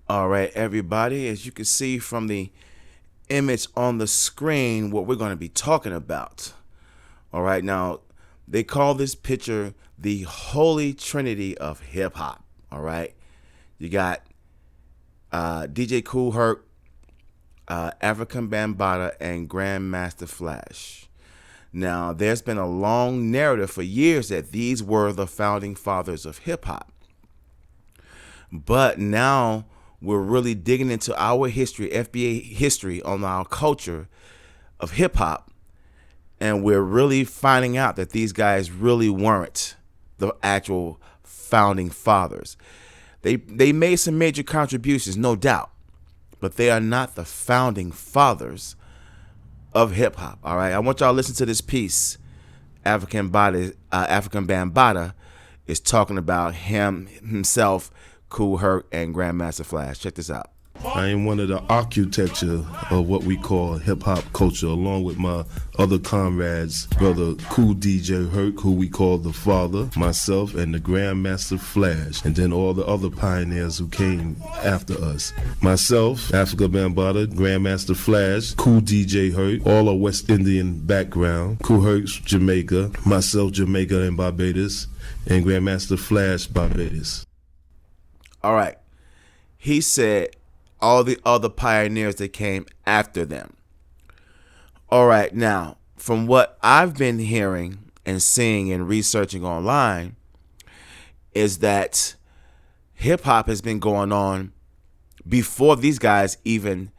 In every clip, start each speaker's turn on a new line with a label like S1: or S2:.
S1: All right, everybody, as you can see from the image on the screen, what we're going to be talking about. All right, now they call this picture the Holy Trinity of hip hop. All right, you got DJ Kool Herc, African Bambaataa, and Grandmaster Flash. Now, there's been a long narrative for years that these were the founding fathers of hip hop. But now we're really digging into our history, FBA history on our culture of hip hop. And we're really finding out that these guys really weren't the actual founding fathers. They made some major contributions, no doubt, but they are not the founding fathers of hip hop. All right, I want y'all to listen to this piece. African Bambaataa is talking about himself, Kool Herc, and Grandmaster Flash. Check this out.
S2: I am one of the architecture of what we call hip-hop culture, along with my other comrades, brother Kool DJ Herc, who we call the father, myself, and the Grandmaster Flash, and then all the other pioneers who came after us. Myself, Africa Bambaataa, Grandmaster Flash, Kool DJ Herc, all are West Indian background. Kool Herc's Jamaica, myself Jamaica and Barbados, and Grandmaster Flash Barbados.
S1: All right. He said all the other pioneers that came after them. All right, now, from what I've been hearing and seeing and researching online is that hip-hop has been going on before these guys even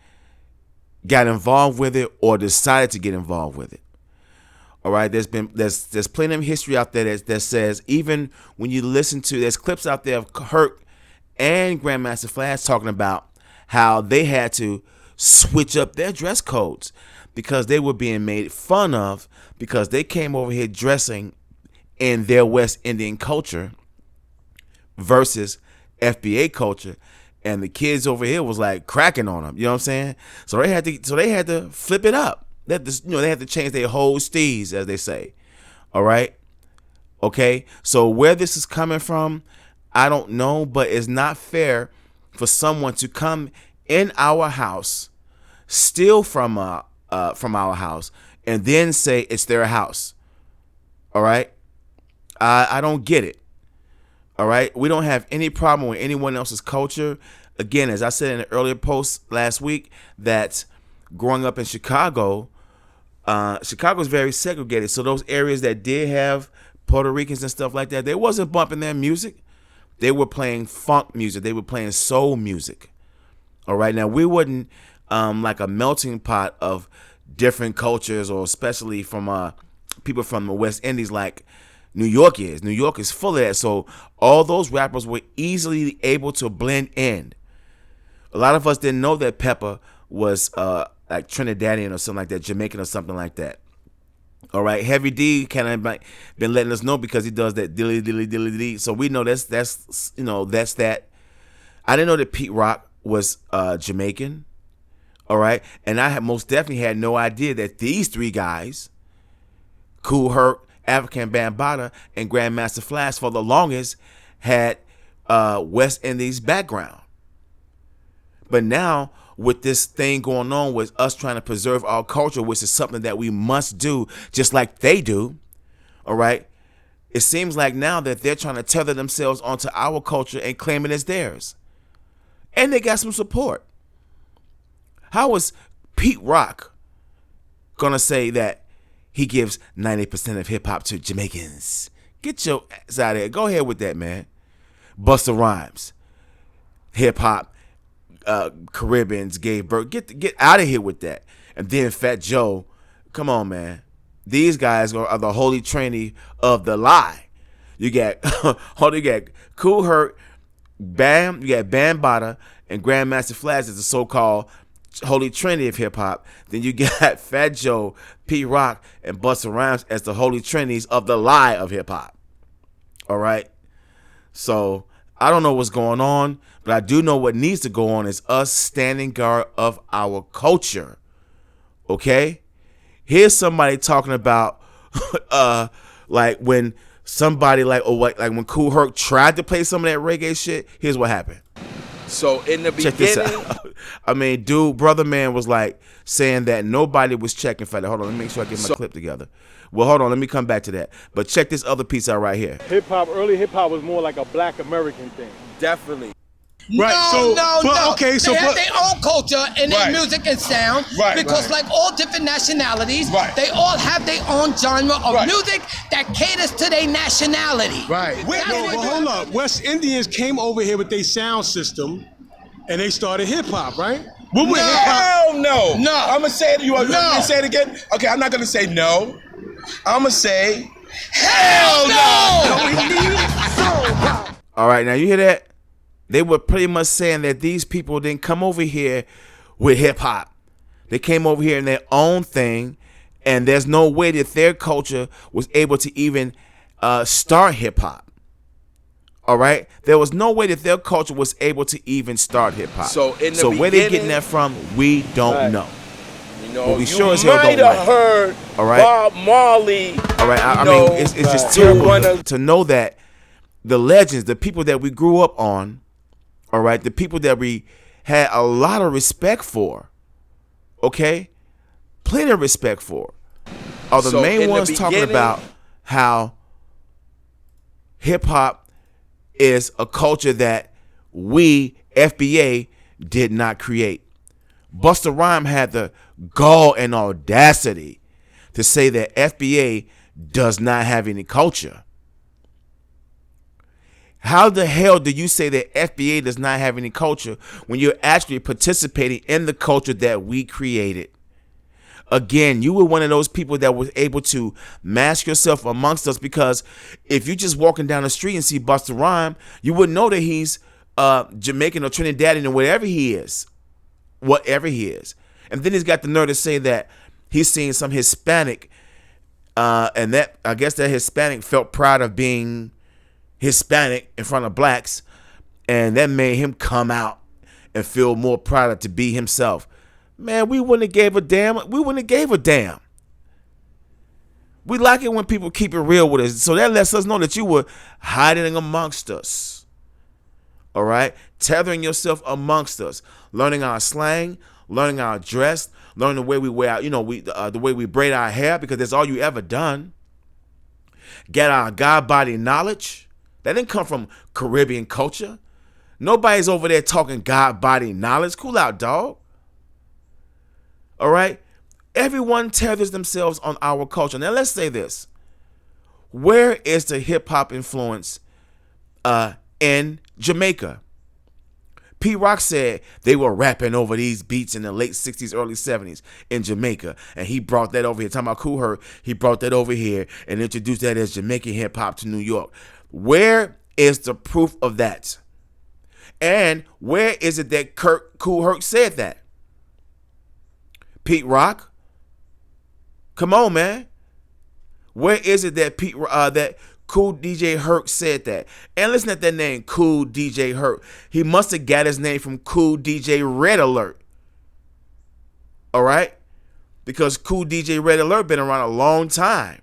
S1: got involved with it or decided to get involved with it. All right, there's plenty of history out there that says, even when you listen to, there's clips out there of Herc and Grandmaster Flash talking about how they had to switch up their dress codes because they were being made fun of because they came over here dressing in their West Indian culture versus FBA culture, and the kids over here was like cracking on them. You know what I'm saying? So they had to flip it up. They had to change their whole steez, as they say. All right, okay. So where this is coming from, I don't know, but it's not fair for someone to come in our house, steal from our house, and then say it's their house. All right? I don't get it. All right? We don't have any problem with anyone else's culture. Again, as I said in an earlier post last week, that growing up in Chicago, Chicago's very segregated. So those areas that did have Puerto Ricans and stuff like that, they wasn't bumping their music. They were playing funk music. They were playing soul music. All right. Now, we wouldn't like a melting pot of different cultures, or especially from people from the West Indies like New York is. New York is full of that. So all those rappers were easily able to blend in. A lot of us didn't know that Pepper was like Trinidadian or something like that, Jamaican or something like that. All right, Heavy D kind of been letting us know because he does that dilly dilly dilly dilly. So we know that's that. I didn't know that Pete Rock was Jamaican. All right, and I most definitely had no idea that these three guys, Kool Herc, African Bambaataa, and Grandmaster Flash, for the longest had West Indies background. But now, with this thing going on with us trying to preserve our culture, which is something that we must do just like they do, all right, it seems like now that they're trying to tether themselves onto our culture and claim it as theirs. And they got some support. How is Pete Rock going to say that he gives 90% of hip-hop to Jamaicans? Get your ass out of here. Go ahead with that, man. Busta Rhymes, hip-hop, Caribbeans gave birth. Get out of here with that. And then Fat Joe, come on, man. These guys are the Holy Trinity of the lie. You got Kool Herc, you got Bambaataa, and Grandmaster Flash is the so-called Holy Trinity of hip hop. Then you got Fat Joe, Pete Rock, and Busta Rhymes as the Holy Trinities of the lie of hip hop. All right. So I don't know what's going on, but I do know what needs to go on is us standing guard of our culture. Okay? Here's somebody talking about like when somebody like when Kool Herc tried to play some of that reggae shit, here's what happened.
S3: So in the
S1: Check this
S3: beginning,
S1: out. I mean, dude, brother man was like saying that nobody was checking for that. Hold on, let me make sure I get my clip together. Well, hold on, let me come back to that. But check this other piece out right here.
S4: Early hip hop was more like a black American thing.
S3: definitely.
S5: Right,
S6: No.
S5: Okay, so
S6: they have their own culture and their
S5: Right.
S6: music and sound.
S5: Right,
S6: Because
S5: right.
S6: like all different nationalities,
S5: Right.
S6: they all have their own genre of
S5: Right.
S6: music that caters to their nationality.
S5: Right.
S6: That's
S5: No,
S6: what
S5: but
S6: they-
S5: hold up. West Indians came over here with their sound system, and they started hip hop, right? What was hip hop?
S7: Hell no.
S6: No.
S7: I'm gonna say it. You want
S6: No.
S7: me to say it again? Okay, I'm not gonna say no. I'm gonna say
S6: Hell no!
S1: All right, now you hear that? They were pretty much saying that these people didn't come over here with hip hop. They came over here in their own thing, and there's no way that their culture was able to even start hip hop. All right, there was no way that their culture was able to even start hip hop.
S3: So in the
S1: where they getting
S3: beginning-
S1: that from, we don't know.
S3: You know,
S1: Well, we
S3: you
S1: sure as hell
S3: might
S1: don't
S3: have
S1: like.
S3: heard
S1: All right.
S3: Bob Marley.
S1: All right, I
S3: you
S1: mean,
S3: know,
S1: it's just
S3: do
S1: terrible
S3: wanna-
S1: to know that the legends, the people that we grew up on, all right, the people that we had a lot of respect for, okay, plenty of respect for, are the
S3: So
S1: main
S3: in the
S1: ones talking
S3: beginning-
S1: about how hip hop is a culture that we, FBA, did not create. Busta Rhymes had the gall and audacity to say that FBA does not have any culture. How the hell do you say that FBA does not have any culture when you're actually participating in the culture that we created? Again, you were one of those people that was able to mask yourself amongst us, because if you're just walking down the street and see Busta Rhymes, you wouldn't know that he's Jamaican or Trinidadian or whatever he is. And then he's got the nerve to say that he's seen some Hispanic, and that I guess that Hispanic felt proud of being Hispanic in front of blacks, and that made him come out and feel more proud to be himself. Man, we wouldn't have gave a damn. We like it when people keep it real with us. So that lets us know that you were hiding amongst us. All right? Tethering yourself amongst us. Learning our slang, learning our dress, learning the way we wear, the way we braid our hair, because that's all you ever done. Get our God body knowledge. That didn't come from Caribbean culture. Nobody's over there talking God body knowledge. Cool out, dog. All right? Everyone tethers themselves on our culture. Now, let's say this. Where is the hip-hop influence in Jamaica? P. Rock said they were rapping over these beats in the late 60s, early 70s in Jamaica. And he brought that over here. Talking about Kool Herc, he brought that over here and introduced that as Jamaican hip-hop to New York. Where is the proof of that? And where is it that Kool Herc said that? Pete Rock? Come on, man. Where is it that that Kool DJ Herc said that? And listen at that name, Kool DJ Herc. He must have got his name from Kool DJ Red Alert. All right? Because Kool DJ Red Alert been around a long time.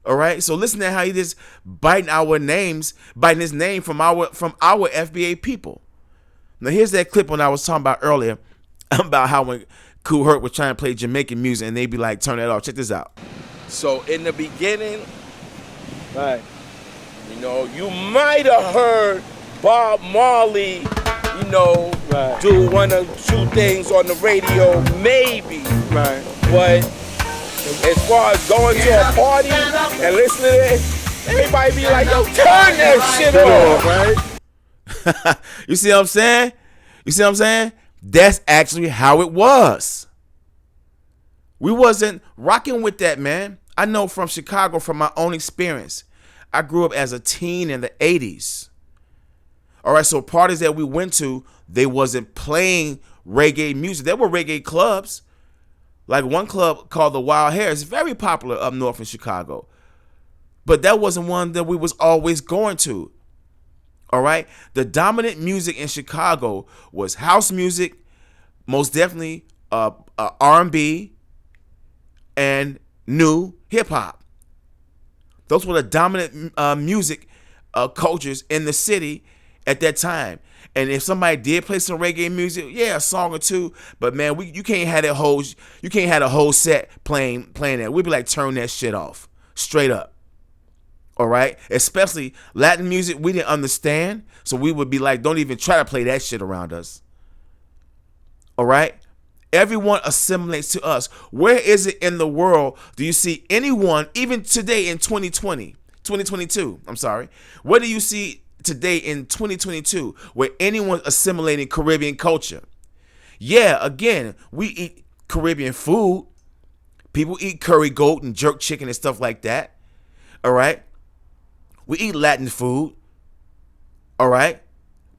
S1: All right? So listen to how he just biting his name from our FBA people. Now here's that clip when I was talking about earlier about how when Kool Herc was trying to play Jamaican music and they'd be like, turn that off. Check this out.
S3: So in the beginning,
S4: Right.
S3: you know, you might have heard Bob Marley,
S4: Right.
S3: do one or two things on the radio, maybe.
S4: Right.
S3: But as far as going to a party and listening to it, everybody be like, yo, turn that shit off.
S4: Right.
S1: You see what I'm saying? That's actually how it was. We wasn't rocking with that, man. I know from Chicago, from my own experience. I grew up as a teen in the 80s. All right, so parties that we went to, they wasn't playing reggae music. There were reggae clubs. Like one club called the Wild Hare. It's very popular up north in Chicago. But that wasn't one that we was always going to. All right? The dominant music in Chicago was house music, most definitely R&B, and new hip-hop. Those were the dominant music cultures in the city, at that time. And if somebody did play some reggae music, yeah, a song or two, but man, you can't have the whole set playing that. We'd be like, turn that shit off, straight up. All right, especially Latin music, we didn't understand, so we would be like, don't even try to play that shit around us. All right, everyone assimilates to us. Where is it in the world do you see anyone, even today in 2022? I'm sorry, where do you see today in 2022 where anyone's assimilating Caribbean culture? Yeah, again, we eat Caribbean food. People eat curry goat and jerk chicken and stuff like that. All right. We eat Latin food, all right?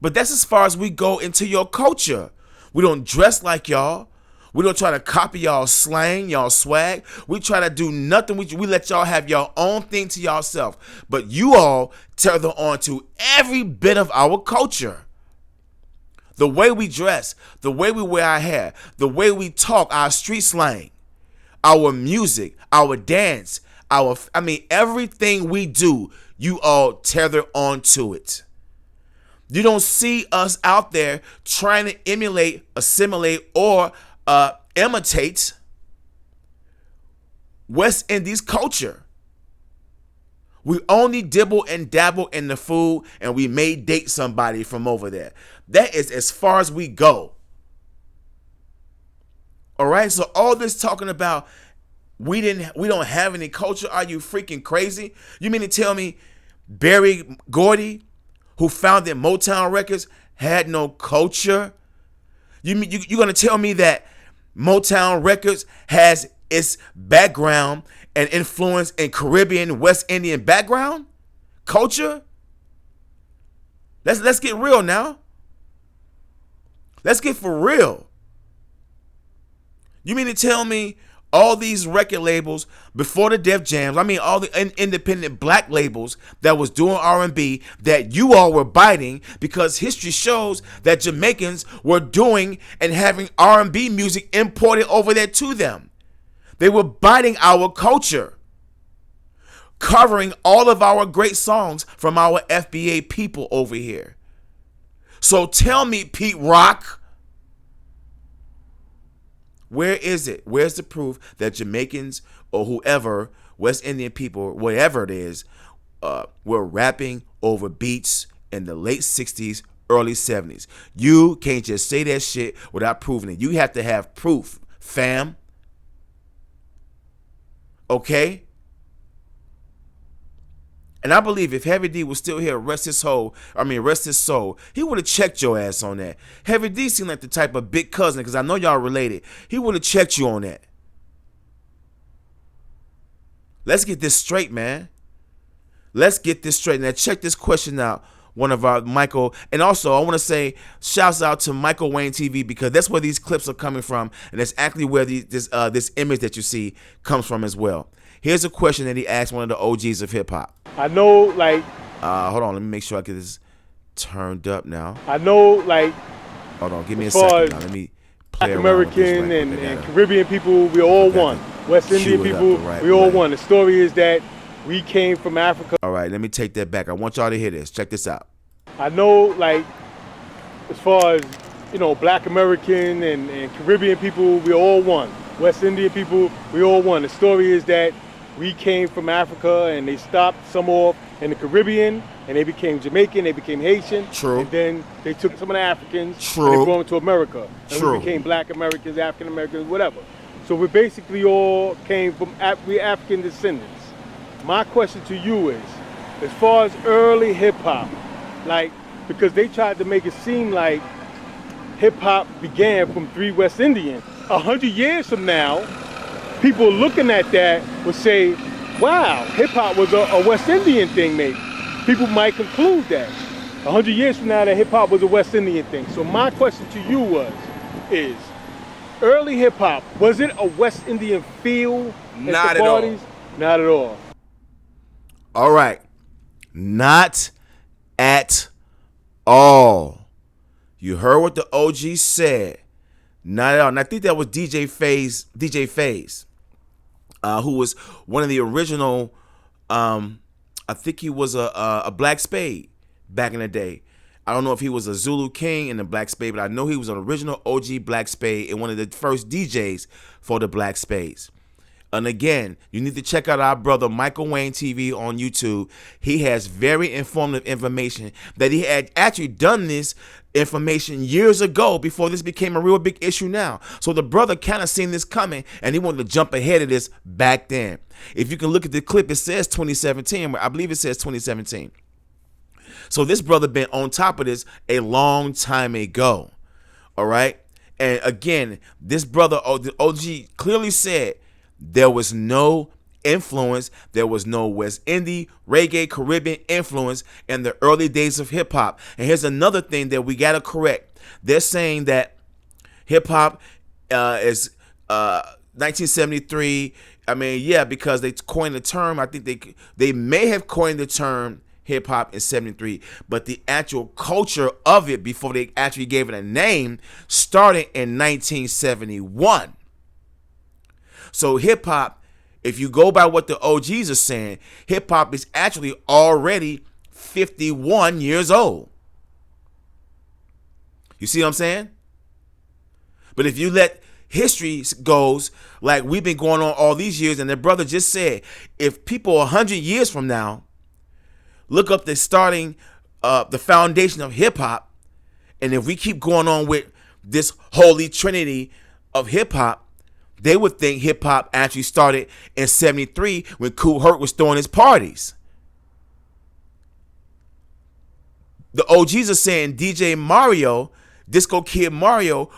S1: But that's as far as we go into your culture. We don't dress like y'all. We don't try to copy y'all slang, y'all swag. We try to do nothing. We let y'all have your own thing to yourself. But you all tether on to every bit of our culture. The way we dress, the way we wear our hair, the way we talk, our street slang, our music, our dance, everything we do, you all tether onto it. You don't see us out there trying to emulate, assimilate, or imitate West Indies culture. We only dibble and dabble in the food, and we may date somebody from over there. That is as far as we go. All right, so all this talking about we don't have any culture. Are you freaking crazy? You mean to tell me Berry Gordy, who founded Motown Records, had no culture? You're gonna tell me that Motown Records has its background and influence in Caribbean, West Indian background, culture? Let's get real now. Let's get for real. You mean to tell me all these record labels before the Def Jams, all the independent black labels that was doing R&B, that you all were biting, because history shows that Jamaicans were doing and having R&B music imported over there to them. They were biting our culture, covering all of our great songs from our FBA people over here. So tell me, Pete Rock, where is it? Where's the proof that Jamaicans or whoever, West Indian people, whatever it is, were rapping over beats in the late 60s, early 70s? You can't just say that shit without proving it. You have to have proof, fam. Okay? And I believe if Heavy D was still here, rest his soul, he would have checked your ass on that. Heavy D seemed like the type of big cousin, because I know y'all related. He would have checked you on that. Let's get this straight, man. Let's get this straight. Now check this question out. One of our Michael, and also I want to say shouts out to Michael Wayne TV, because that's where these clips are coming from, and that's actually where this image that you see comes from as well. Here's a question that he asked one of the OGs of hip hop.
S4: I know, like.
S1: Hold on, let me make sure I get this turned up now.
S4: I know, like.
S1: Hold on, give me a second now. Let me play around with this
S4: American
S1: right
S4: and Caribbean people, we all one. West Indian people, we all one. The story is that we came from Africa.
S1: All right, let me take that back. I want y'all to hear this. Check this out.
S4: I know, like, as far as, Black American and Caribbean people, we all one. West Indian people, we all one. The story is that we came from Africa, and they stopped some off in the Caribbean, and they became Jamaican, they became Haitian.
S1: True.
S4: And then they took some of the Africans,
S1: True.
S4: and they brought them to America. And
S1: True.
S4: we became Black Americans, African Americans, whatever. So we basically all came from, we African descendants. My question to you is, as far as early hip hop, like, because they tried to make it seem like hip hop began from 3 West Indians. 100 years from now, people looking at that would say, wow, hip hop was a West Indian thing maybe. People might conclude that. 100 years from now, that hip hop was a West Indian thing. So my question to you is, early hip hop, was it a West Indian feel?
S7: Not at all.
S4: Not at all.
S1: All right. Not at all. You heard what the OG said. Not at all. And I think that was DJ Faze, who was one of the original, I think he was a Black Spade back in the day. I don't know if he was a Zulu king in the Black Spade, but I know he was an original OG Black Spade and one of the first DJs for the Black Spades. And again, you need to check out our brother Michael Wayne TV on YouTube. He has very informative information that he had actually done this information years ago before this became a real big issue now. So the brother kind of seen this coming and he wanted to jump ahead of this back then. If you can look at the clip, it says 2017. I believe it says 2017. So this brother been on top of this a long time ago. All right. And again, this brother, OG, clearly said there was no influence. There was no West Indian, reggae, Caribbean influence in the early days of hip hop. And here's another thing that we got to correct. They're saying that hip hop is 1973. I mean, yeah, because they coined the term. I think they may have coined the term hip hop in 73, but the actual culture of it before they actually gave it a name started in 1971. So hip hop, if you go by what the OGs are saying, hip hop is actually already 51 years old. You see what I'm saying? But if you let history goes like we've been going on all these years, and their brother just said, if people 100 years from now look up the starting, the foundation of hip hop, and if we keep going on with this holy trinity of hip hop, they would think hip hop actually started in 73 when Kool Herc was throwing his parties. The OGs are saying DJ Mario, Disco Kid Mario,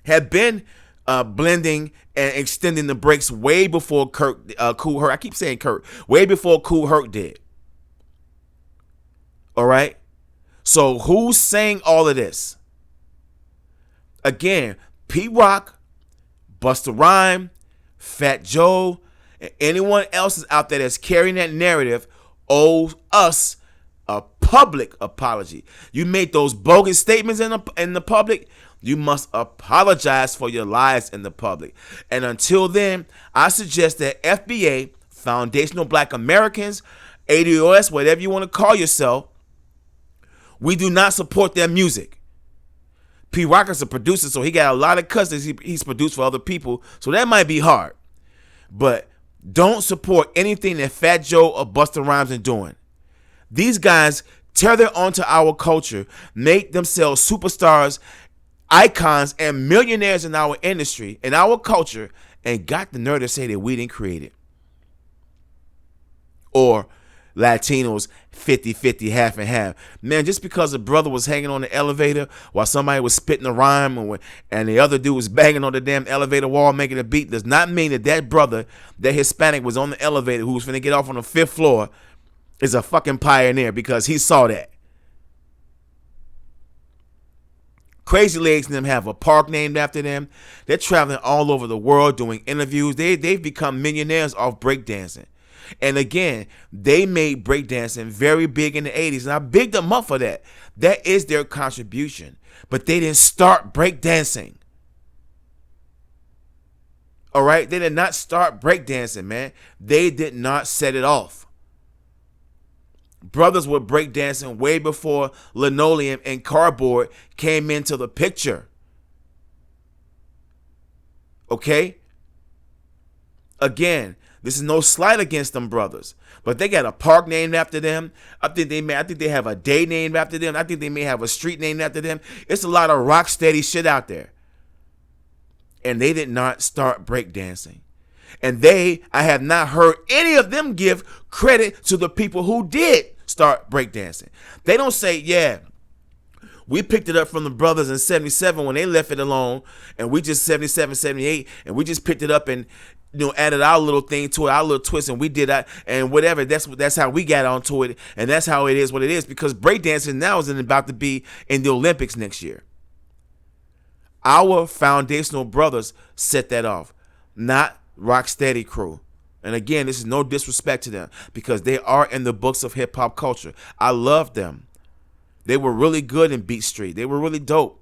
S1: had been blending and extending the breaks way before Kool Herc. I keep saying Kurt. Way before Kool Herc did. All right? So who's saying all of this? Again, P-Rock, Busta Rhymes, Fat Joe, and anyone else is out there that's carrying that narrative owes us a public apology. You made those bogus statements in the public. You must apologize for your lies in the public. And until then, I suggest that FBA, Foundational Black Americans, ADOS, whatever you want to call yourself, we do not support their music. P. Rock is a producer, so he got a lot of cuts that he's produced for other people, so that might be hard. But don't support anything that Fat Joe or Busta Rhymes are doing. These guys tether onto our culture, make themselves superstars, icons, and millionaires in our industry, in our culture, and got the nerve to say that we didn't create it. Or Latinos 50-50, half and half. Man, just because a brother was hanging on the elevator while somebody was spitting a rhyme and the other dude was banging on the damn elevator wall making a beat does not mean that brother, that Hispanic was on the elevator who was finna get off on the 5th floor is a fucking pioneer because he saw that. Crazy Legs and them have a park named after them. They're traveling all over the world doing interviews. They've become millionaires off breakdancing. And again, they made breakdancing very big in the 80s. And I bigged them up for that. That is their contribution. But they didn't start breakdancing. All right? They did not start breakdancing, man. They did not set it off. Brothers were breakdancing way before linoleum and cardboard came into the picture. Okay? Again, this is no slight against them brothers, but they got a park named after them. I think they have a day named after them. I think they may have a street named after them. It's a lot of rock steady shit out there. And they did not start breakdancing. And I have not heard any of them give credit to the people who did start breakdancing. They don't say, yeah, we picked it up from the brothers in 77 when they left it alone, and we just 77, 78, and we just picked it up and added our little thing to it, our little twist, and we did that, and whatever. That's how we got onto it, and that's how it is what it is, because breakdancing now is about to be in the Olympics next year. Our foundational brothers set that off, not Rocksteady crew. And again, this is no disrespect to them because they are in the books of hip hop culture. I love them. They were really good in Beat Street. They were really dope.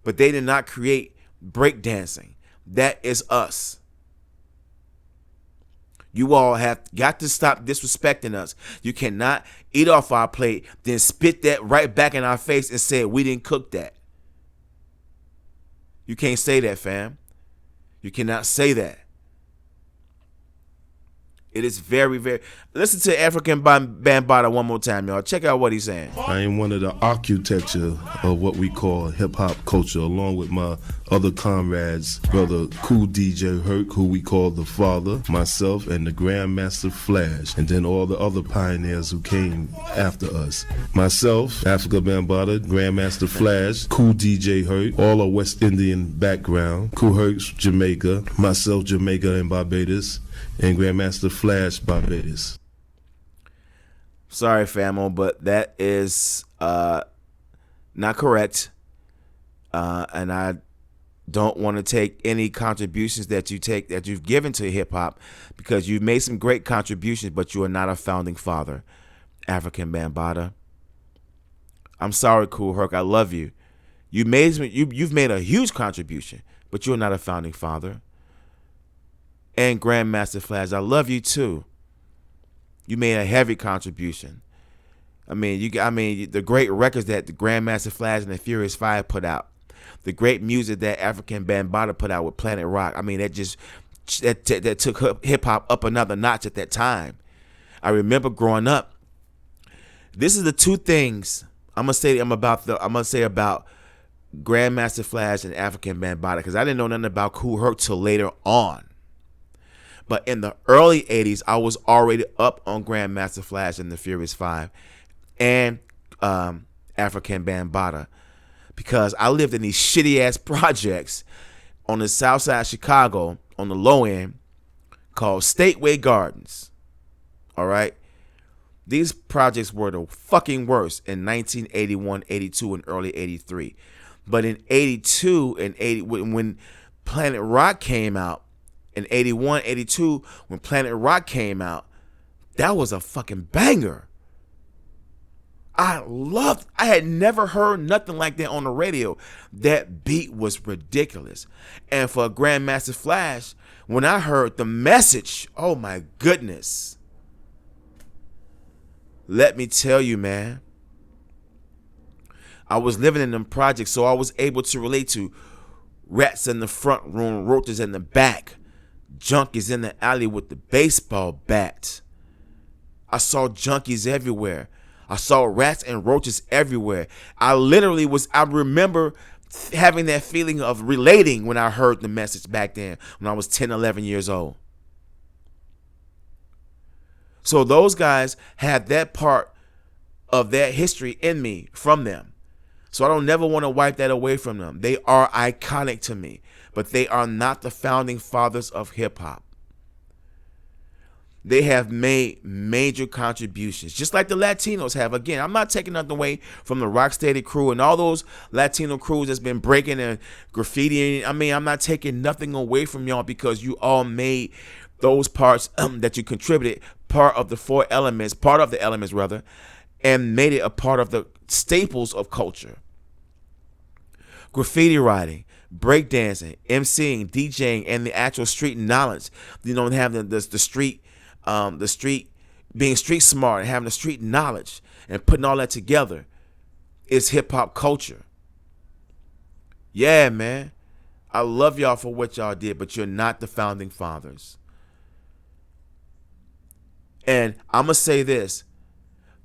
S1: But they did not create breakdancing. That is us. You all have got to stop disrespecting us. You cannot eat off our plate, then spit that right back in our face and say we didn't cook that. You can't say that, fam. You cannot say that. It is very, very... Listen to African Bambaataa one more time, y'all. Check out what he's saying.
S2: I am one of the architecture of what we call hip-hop culture, along with my other comrades, brother Kool DJ Herc, who we call the father, myself, and the Grandmaster Flash, and then all the other pioneers who came after us. Myself, Africa Bambaataa, Grandmaster Flash, Kool DJ Herc, all are West Indian background. Kool Herc's Jamaica, myself Jamaica and Barbados, and Grandmaster Flash Barbados.
S1: Sorry, famo, but that is not correct. And I don't want to take any contributions that you've given to hip hop, because you've made some great contributions, but you are not a founding father, African Bambaataa. I'm sorry, Kool Herc. I love you. You've made a huge contribution, but you're not a founding father. And Grandmaster Flash, I love you too. You made a heavy contribution. I mean, the great records that the Grandmaster Flash and the Furious Five put out, the great music that African Bambaataa put out with Planet Rock. I mean, that took hip hop up another notch at that time. I remember growing up. This is the two things I'm gonna say about Grandmaster Flash and African Bambaataa, because I didn't know nothing about Kool Herc till later on. But in the early 80s, I was already up on Grandmaster Flash and the Furious Five and African Bambaataa, because I lived in these shitty-ass projects on the south side of Chicago on the low end called Stateway Gardens. All right? These projects were the fucking worst in 1981, 82, and early 83. But in 82 and 80, when Planet Rock came out, in 81, 82, when Planet Rock came out, that was a fucking banger. I had never heard nothing like that on the radio. That beat was ridiculous. And for Grandmaster Flash, when I heard the message, oh my goodness. Let me tell you, man. I was living in them projects, so I was able to relate to rats in the front room, roaches in the back, junkies in the alley with the baseball bat. I saw junkies everywhere. I saw rats and roaches everywhere. I remember having that feeling of relating when I heard the message back then when I was 10, 11 years old. So those guys have that part of that history in me from them. So I don't never want to wipe that away from them. They are iconic to me, but they are not the founding fathers of hip hop. They have made major contributions, just like the Latinos have. Again, I'm not taking nothing away from the Rocksteady crew and all those Latino crews that's been breaking and graffitiing. I mean, I'm not taking nothing away from y'all, because you all made those parts that you contributed part of the elements, and made it a part of the staples of culture. Graffiti writing, breakdancing, MCing, DJing, and the actual street knowledge. You know, having the street, being street smart and having the street knowledge and putting all that together is hip hop culture. Yeah, man. I love y'all for what y'all did, but you're not the founding fathers. And I'm going to say this.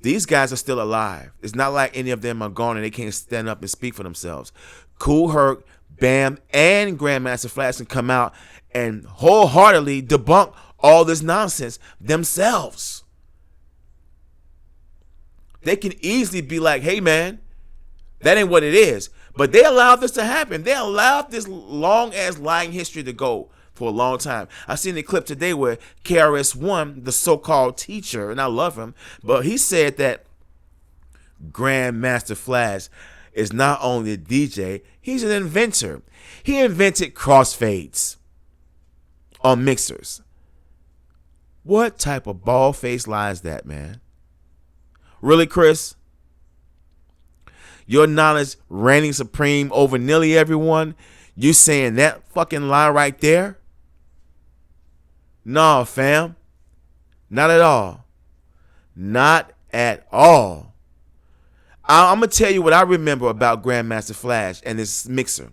S1: These guys are still alive. It's not like any of them are gone and they can't stand up and speak for themselves. Kool Herc, Bam, and Grandmaster Flash can come out and wholeheartedly debunk all this nonsense themselves. They can easily be like, hey, man, that ain't what it is. But they allowed this to happen. They allowed this long-ass lying history to go for a long time. I seen a clip today where KRS-One, the so-called teacher, and I love him, but he said that Grandmaster Flash is not only a DJ, he's an inventor. He invented crossfades on mixers. What type of bald-faced lie is that, man? Really, Chris? Your knowledge reigning supreme over nearly everyone? You saying that fucking lie right there? Nah, fam. Not at all. Not at all. I'm going to tell you what I remember about Grandmaster Flash and this mixer.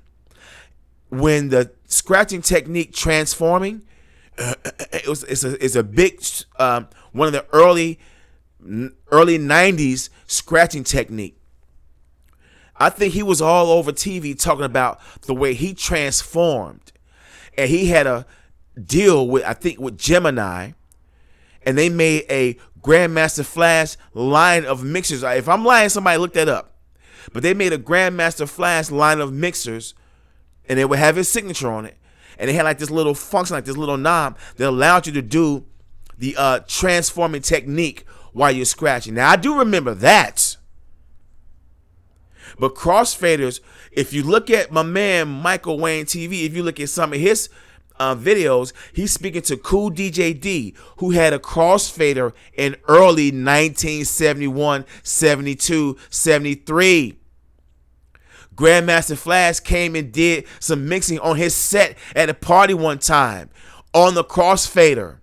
S1: When the scratching technique transforming, it's a big, one of the early 90s scratching technique. I think he was all over TV talking about the way he transformed. And he had a deal with, I think, with Gemini. And they made a Grandmaster Flash line of mixers. If I'm lying, somebody look that up. But they made a Grandmaster Flash line of mixers. And they would have his signature on it. And they had like this little function, like this little knob that allowed you to do the transforming technique while you're scratching. Now, I do remember that. But crossfaders, if you look at my man Michael Wayne TV, if you look at some of his videos, he's speaking to Cool DJ D, who had a crossfader in early 1971, 72, 73. Grandmaster Flash came and did some mixing on his set at a party one time on the crossfader.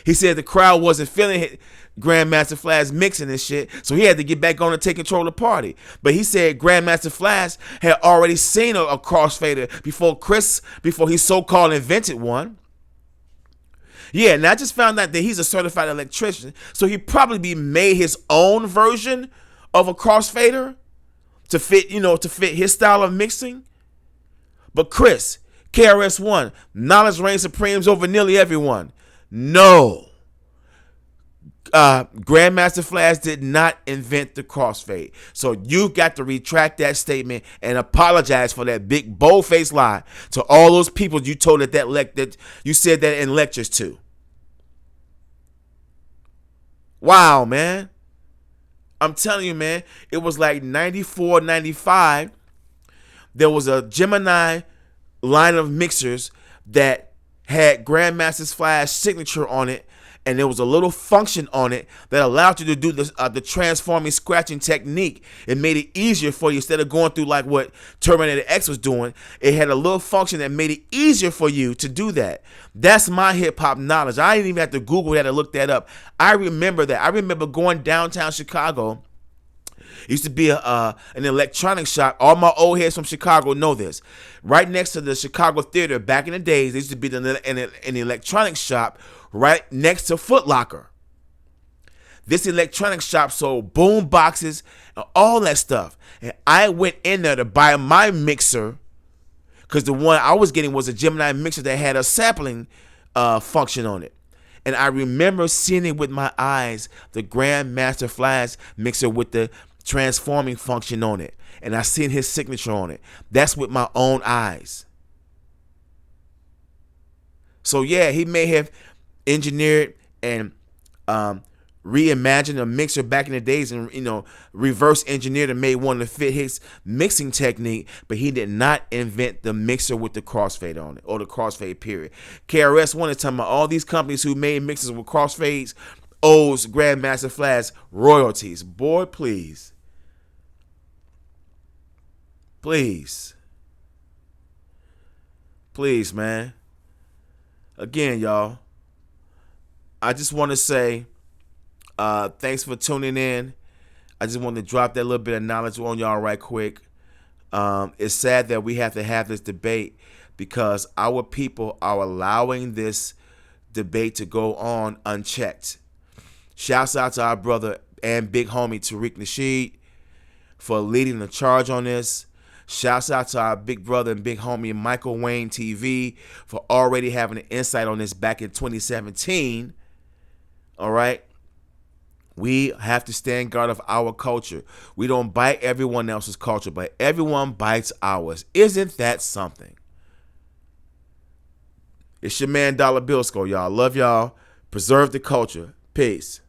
S1: He said the crowd wasn't feeling Grandmaster Flash mixing and shit, so he had to get back on and take control of the party. But he said Grandmaster Flash had already seen a crossfader before he so-called invented one. Yeah, and I just found out that he's a certified electrician, so he probably made his own version of a crossfader to fit his style of mixing. But Chris, KRS-One, knowledge reigns supreme over nearly everyone. No. Grandmaster Flash did not invent the crossfade. So you got to retract that statement and apologize for that big bold-faced lie to all those people you told that you said that in lectures to. Wow, man. I'm telling you, man, it was like 94, 95. There was a Gemini line of mixers that had Grandmaster Flash signature on it, and there was a little function on it that allowed you to do the transforming scratching technique. It made it easier for you instead of going through like what Terminator X was doing. It had a little function that made it easier for you to do that. That's my hip-hop knowledge. I didn't even have to Google that or look that up. I remember that. I remember going downtown Chicago. It used to be an electronics shop. All my old heads from Chicago know this. Right next to the Chicago Theater, back in the days, there used to be an electronics shop right next to Foot Locker. This electronics shop sold boom boxes and all that stuff. And I went in there to buy my mixer because the one I was getting was a Gemini mixer that had a sampling function on it. And I remember seeing it with my eyes, the Grandmaster Flash mixer with the transforming function on it. And I seen his signature on it. That's with my own eyes. So yeah, he may have engineered and reimagined a mixer back in the days and reverse engineered and made one to fit his mixing technique, but he did not invent the mixer with the crossfade on it, or the crossfade period. KRS-One is talking about all these companies who made mixers with crossfades owes Grandmaster Flash royalties. Boy, please. Please, man. Again, y'all, I just want to say thanks for tuning in. I just want to drop that little bit of knowledge on y'all right quick. It's sad that we have to have this debate because our people are allowing this debate to go on unchecked. Shouts out to our brother and big homie Tariq Nasheed for leading the charge on this. Shouts out to our big brother and big homie Michael Wayne TV for already having an insight on this back in 2017. All right. We have to stand guard of our culture. We don't bite everyone else's culture, but everyone bites ours. Isn't that something? It's your man Dollar Bill Score, y'all. Love y'all. Preserve the culture. Peace.